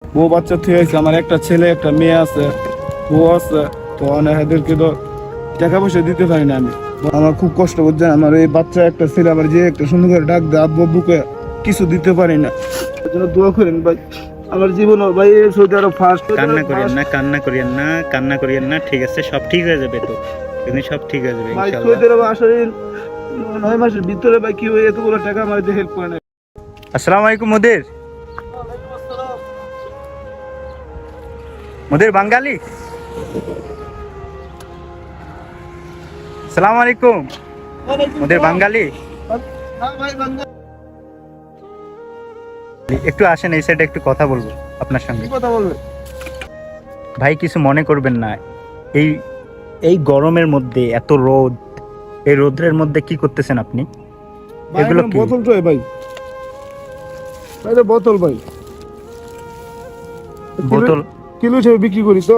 বউ বাচ্চা থেকে হয়েছে, আমার একটা ছেলে একটা মেয়ে আছে, বউ আছে। তো এদেরকে তো টাকা পয়সা দিতে পারি না আমি। আমার খুব কষ্ট করছে, আমার এই বাচ্চা একটা ছেলে আমার যে একটা সুন্দর করে ডাক দেয় আব্বু আব্বুকে, কিছু দিতে পারি না। এর জন্য দোয়া করেন ভাই, আমার জীবন ভাই সৌদি আরব ফার্স্ট। কান্না করিয়েন না, কান্না করিয়েন না, কান্না করিয়েন না, ঠিক আছে, সব ঠিক হয়ে যাবে তো, কিন্তু সব ঠিক হয়ে যাবে ভাই ইনশাআল্লাহ। সৌদি আরব আসলে 9 মাসের ভিতরে ভাই কি হয়ে এতগুলো টাকা আমার হেল্প করে না। আসসালামু আলাইকুম মুদির। মুদির বাঙালি। আসসালামু আলাইকুম মুদির বাঙালি। হ্যাঁ ভাই বাংলা একটু আসেন এই সাইডে, একটু কথা বলবো আপনার সঙ্গে। কি কথা বলবে? ভাই কিছু মনে করবেন না, এই এই গরমের মধ্যে এত রোদ, এই রোদ্রের মধ্যে কি করতেছেন আপনি? ভাই এগুলো এখন কি? বোতল তো ভাই, ভাই এটা বোতল ভাই, বোতল? কিলো হিসেবে বিক্রি করি তো।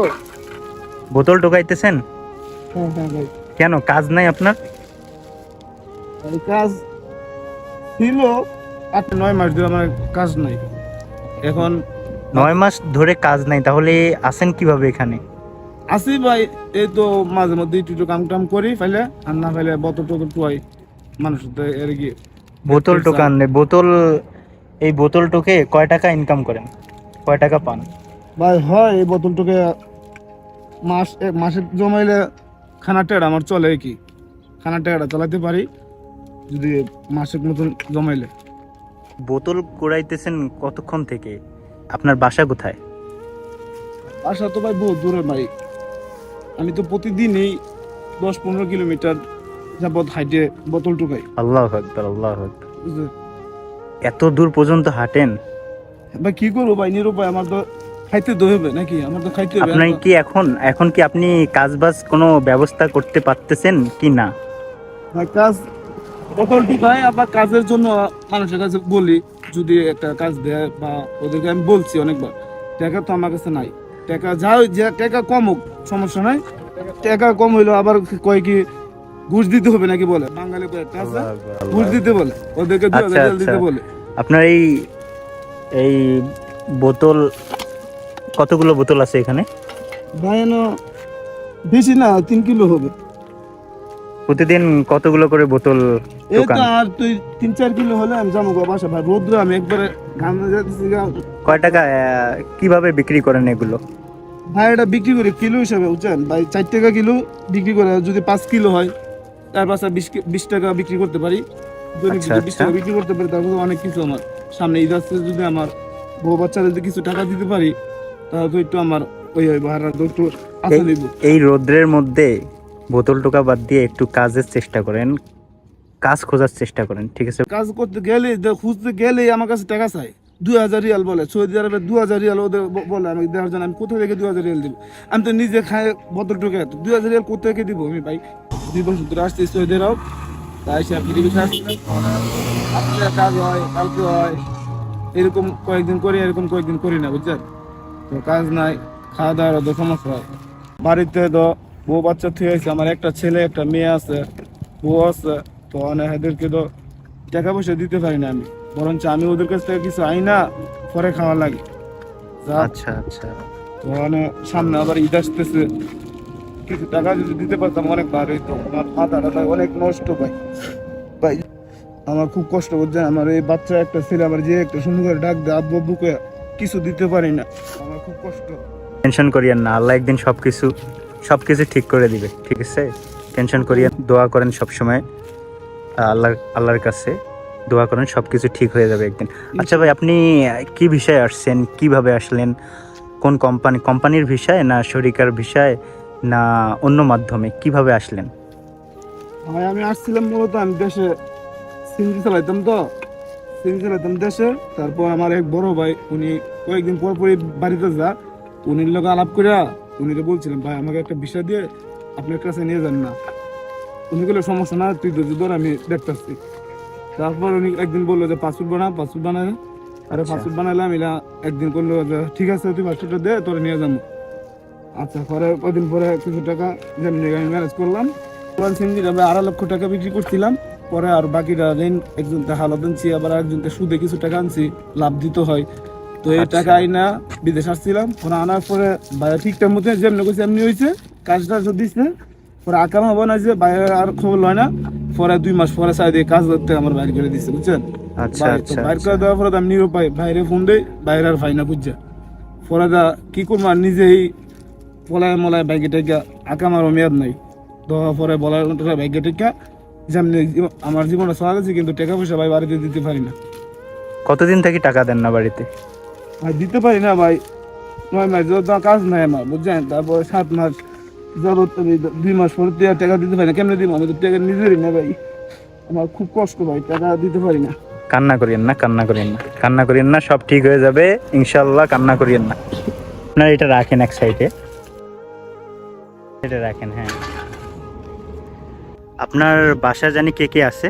বোতল ঢোকাইতেছেন হ্যাঁ হ্যাঁ ভাই, কেন? কাজ নাই আপনার? এই কাজ ছিল 8-9 মাস ধরে আমার কাজ নাই এখন। 9 মাস ধরে কাজ নাই, তাহলে আসেন কিভাবে এখানে? আসি ভাই, এই তো মাঝে মধ্যে একটু একটু কাম টাম করি ফাইলে, আর না ফাইলে বোতল টোতল টুয়াই মানুষ তো এর কি। বোতল টোকান বোতল, এই বোতল টোকে কয় টাকা ইনকাম করেন, কয় টাকা পান? ভাই হয় এই বোতলটাকে মাসে জমাইলে খানার টাকা আমার চলে কি, খানার টাকাটা চালাতে পারি যদি মাসের মতন জমাইলে। বোতল কুড়াইতেছেন কতক্ষণ থেকে? আপনার বাসা কোথায়? বাসা তো ভাই বহুত দূরে ভাই, আমি তো প্রতিদিনই 10-15 কিলোমিটার যাবত হাইটে বোতল টুকাই। আল্লাহু আকবার, আল্লাহু আকবার। বুঝলে এত দূর পর্যন্ত হাঁটেন? ভাই কি করবো ভাই, নিরুপায়, আমার তো খাইতে তো হবে নাকি, আমার তো খাইতে হবে। আপনি কি এখন এখন কি আপনি কাজ বাজ কোনো ব্যবস্থা করতে পারতেছেন কি না? ভাই কাজ বোতল টুকাই, আবার কাজের জন্য মানুষের কাছে বলি যদি একটা কাজ দেয়, বা ওদেরকে আমি বলছি অনেকবার, টাকা তো আমার কাছে নাই। টাকা যা যে টাকা কম হোক সমস্যা নাই, টাকা কম হইলো আবার কয় কি ঘুষ দিতে হবে নাকি বলে, বাঙালি কয় একটা আছে, আল্লাহু আকবার, আল্লাহু ঘুষ আকবার। দিতে বলে, ওদেরকে 2000 আচ্ছা রিয়াল আচ্ছা, দিতে বলে। আপনার এই এই বোতল, কতগুলো বোতল আছে এখানে? ভাই এনো বেশি না, 3 কিলো হবে। প্রতিদিন কতগুলো করে বোতল এই টোকান? তো আর তুই 3-4 কিলো হলে আমি যাবো গো বাসা ভাই, রোদ্রে আমি একবারে ঘামে যাচ্ছি গা। কয় টাকা কিভাবে বিক্রি করেন এগুলো? ভাই এটা বিক্রি করি কিলো হিসাবে বুঝছেন ভাই, 4 টাকা কিলো বিক্রি করে, যদি 5 কিলো হয় তার পাশে 20 টাকা বিক্রি করতে পারি। যদি আচ্ছা 20 আচ্ছা, টাকা বিক্রি করতে পারি তারপরে অনেক কিছু আমার সামনে ঈদ আসছে, যদি আমার বউ বাচ্চাদের যদি কিছু টাকা দিতে পারি তাহলে তো একটু আমার ওই ভাড়া তো একটু আসা নিব। এই রোদ্রের মধ্যে বোতল টোকা বাদ দিয়ে একটু কাজের চেষ্টা করেন, কাজ খোঁজার চেষ্টা করেন, ঠিক আছে? কাজ করতে গেলে খুঁজতে গেলেই আমার কাছে টাকা চাই, 2000 রিয়াল বলে, সৌদি আরবে 2000 রিয়াল ওদের বলে আমাকে দেওয়ার জন্য। আমি কোথা থেকে 2000 রিয়াল দিব? আমি তো নিজে খাই বোতল টোকে, 2000 রিয়াল কোথা থেকে দিব আমি ভাই? 2 বছর ধরে আসছি সৌদি আরব, তাই সে আপনি আপনার কাজ হয় কালকে হয়, এরকম কয়েকদিন করি, এরকম কয়েকদিন করি না বুঝছেন। তো কাজ নাই, খাওয়া দাওয়ার তো সমস্যা হয়। বাড়িতে তো বউ বাচ্চা থেকে হয়েছে, আমার একটা ছেলে একটা মেয়ে আছে, বউ আছে। তো এদেরকে তো টাকা পয়সা দিতে পারি না আমি, বরঞ্চ আমি ওদের কাছ থেকে কিছু আই না, পরে খাওয়া লাগে। আচ্ছা আচ্ছা, তো সামনে আবার ঈদ আসতেছে, কিছু টাকা যদি দিতে পারতাম অনেক ভালো হইতো। আমার মাথাটা অনেক নষ্ট ভাই, ভাই আমার খুব কষ্ট করছে, আমার এই বাচ্চা একটা ছেলে আমার যে একটা সুন্দর করে ডাক দেয় আব্বু আব্বুকে, কিছু দিতে পারি না, আমার খুব কষ্ট। টেনশন করিয়েন না, আল্লাহ একদিন সবকিছু সবকিছু ঠিক করে দিবে, ঠিক আছে? টেনশন করিয়েন, দোয়া করেন সব সময় আল্লাহর কাছে, দোয়া করেন সবকিছু ঠিক হয়ে যাবে একদিন। আচ্ছা ভাই, আপনি কি ভিসায় আসছেন, কিভাবে আসলেন, কোন কোম্পানির ভিসায়, না শরিকার ভিসায়, না অন্য মাধ্যমে, কিভাবে আসলেন? ভাই আমি আসছিলাম মূলত, আমি দেশে সিএনজি চালাইতাম তো, সিএনজি চালাইতাম দেশে। তারপর আমার এক বড় ভাই, উনি কয়েকদিন পর পরই বাড়িতে যা, উনির লোক আলাপ করে উনিরে বলছিলাম ভাই আমাকে একটা ভিসা দিয়ে আপনার কাছে নিয়ে যান না। উনি বললো সমস্যা না, তুই ধর আমি দেখতেছি। তারপর উনি একদিন বললো যে পাসপোর্ট বানায়, আরে আচ্ছা পাসপোর্ট বানাইলাম এলা। একদিন করলো যে ঠিক আছে তুই পাসপোর্টটা দে, তোরে নিয়ে যাবো। আচ্ছা, পরে কদিন পরে কিছু টাকা যেমনি আমি ম্যানেজ করলাম। ওয়ান সিঙ্গির আমি 2.5 লক্ষ টাকা বিক্রি করছিলাম। পরে আর বাকিটা ঋণ একজনকে হালত আনছি, আবার একজনকে সুদে কিছু টাকা আনছি, লাভ দিতে হয়। তো এই আচ্ছা। টাকা আইনা বিদেশ আসছিলাম, পরে আনার পরে ভাইয়া ঠিকঠাক মতো যেমনি করছে এমনি হয়েছে, কাজটা দিচ্ছে। পরে আকামা বানাইছে, ভাইয়া আর খবর লয় না। পরে 2 মাস পরে চাই দিয়ে কাজ করতে আমার বাইর করে দিচ্ছে, বুঝছেন? আচ্ছা ভাই তো আচ্ছা বাইর আচ্ছা। করে দেওয়ার পরে তো আমি নিরুপায়, বাইরে ফোন দেই, বাইরে আর ভাই না বুঝছে। পরে দা কি করবো, আর নিজেই পলায় মলায় ব্যাগে টেকা, আকামারও মেয়াদ নাই। দেওয়ার পরে বলার ব্যাগে টেকা যেমনি আমার জীবনে চলা গেছে, কিন্তু টাকা পয়সা ভাই বাড়িতে দিতে পারি না। কতদিন থেকে টাকা দেন না বাড়িতে? ভাই দিতে পারি না ভাই, 9 মাস যত কাজ নাই আমার, বুঝছেন? তারপরে 7 মাস জরুর 2 মাস পরে টাকা দিতে পারি না। কেমনে দিব? আমি তো টাকা নিজেরই না ভাই, আমার খুব কষ্ট ভাই, টাকা দিতে পারি না। কান্না করিয়েন না, কান্না করিয়েন না, কান্না করিয়েন না, সব ঠিক হয়ে যাবে ইনশাল্লাহ, কান্না করিয়েন না। আপনার এটা রাখেন এক সাইডে, এটা রাখেন। হ্যাঁ, আপনার বাসা জানি কে কে আছে?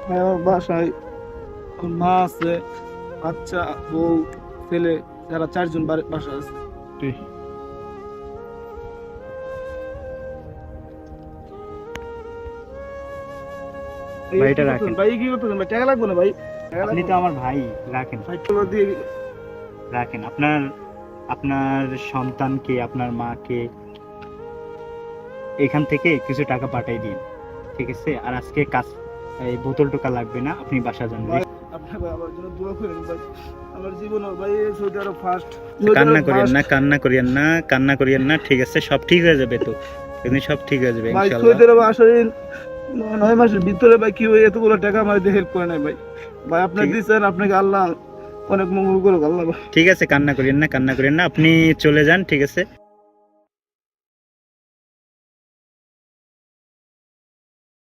ভাই আমার বাসায় আমার মা আছে, বাচ্চা, বউ, ছেলে, যারা 4 জন বাসা আছে। ভাই, এটা রাখেন। ভাই কি করতেছেন ভাই? টাকা লাগবে না ভাই, টাকা আপনি লাগবে তো না। আমার ভাই, রাখেন ভাই চলো দিয়ে রাখেন। আপনার আপনার সন্তানকে, আপনার মাকে এখান থেকে কিছু টাকা পাঠিয়ে দিন, ঠিক আছে? আর আজকে কাজ, এই বোতল টোকা লাগবে না, আপনি বাসা যান। ভাই, আপনি ভাই আমার জন্য দোয়া করেন ভাই। আমার জীবন ভাই সৌদি আরব ফার্স্ট। কান্না করিয়েন না, কান্না করিয়েন না, কান্না করিয়েন না, ঠিক আছে? সব ঠিক হয়ে যাবে তো, এমনি সব ঠিক হয়ে যাবে ভাই ইনশাআল্লাহ। সৌদি আরব আসলে 9 মাসের ভিতরে ভাই কি হয়ে এতগুলো টাকা আমার হেল্প করে নাই ভাই। ভাই আপনি ঠিক- দিচ্ছেন, আপনাকে আল্লাহ অনেক মঙ্গল করুক আল্লাহ ভাই। ঠিক আছে, কান্না করিয়েন না, কান্না করিয়েন না, আপনি চলে যান, ঠিক আছে?